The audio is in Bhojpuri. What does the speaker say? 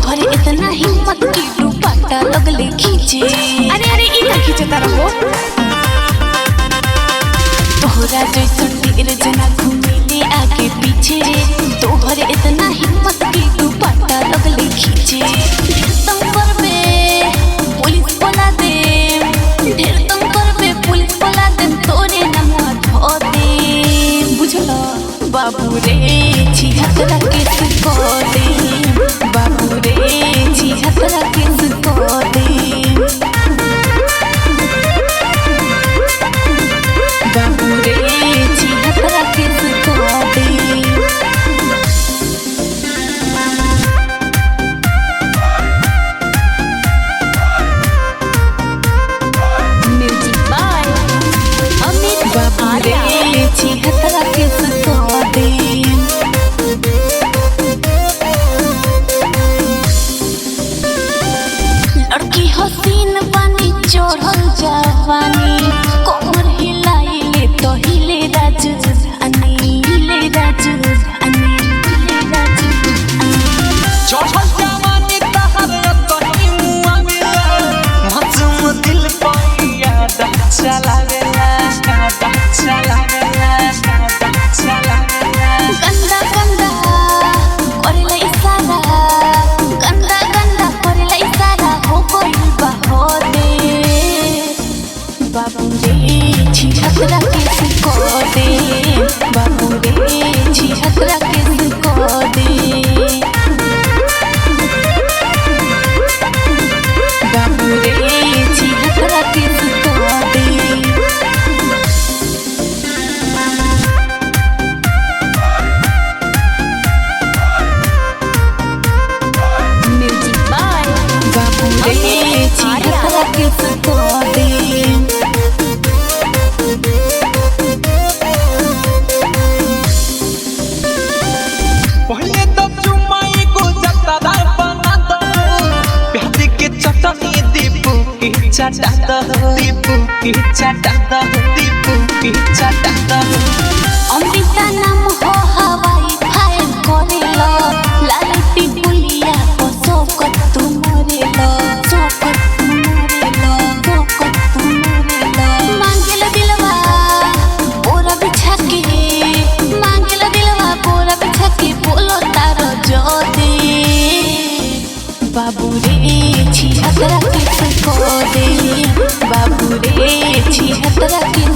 तोहरे इतना हिम्मत की दुपट्टा लगले खींचे। अरे अरे ई का खींचे तारा हो। तोहरा जैसन ढेर जना घूमेले आगे पीछे, तोहरे इतना हिम्मत की दुपट्टा लगले खींचे। तुम पर में पुलिस बोला दे, ढेर तुम पर में पुलिस बोला दे, तोरे नमवा धो दे। बुझला बाबू रे छिहत्तरा केस को दे, बाबू रे छिहत्तरा केस को दे, बाबू रे छिहत्तरा केस को दे। म्यूजिक बाय अमित बाबू रे छिहत्तरा केस को दे। लड़की हसीन बानी चढ़ल जवानी, कमर हिलाइले तो हिले राजधानी, हिले राजधानी, हिले राजधानी। चढ़ल जवानी तहर कहीं मुआ मिला, मजूम दिल पाइया चलावेला, चलावेला, चलावेला। गंदा गंदा करेला इशारा, गंदा गंदा करेला इशारा, हो गइल बा हो दे। बाबू रे छिहत्तरा केस को दे, बाबू रे छिहत्तरा केस को दे, बाबू रे छिहत्तरा केस को दे। म्यूजिक बाय बाबू रे छिहत्तरा केस को दे। पहले तो चुमाई को जतरा बना दो, प्याज के चटनी दीपू की चटा दो, दीपू की चटा दो, दीपू की चटा दो। अमृता नाम हो हवाई फायर करेला, लालटी पुलिया को सोकत तू मरेला, सोकत तू मरेला, सोकत तू मरेला। मांगेला दिलवा बोरा बिछा के, मांगेला दिलवा बोरा बिछा के, बोलो तारो जो दे। बाबू रे छिहत्तरा केस को दे, बाबू रे छिहत्तरा केस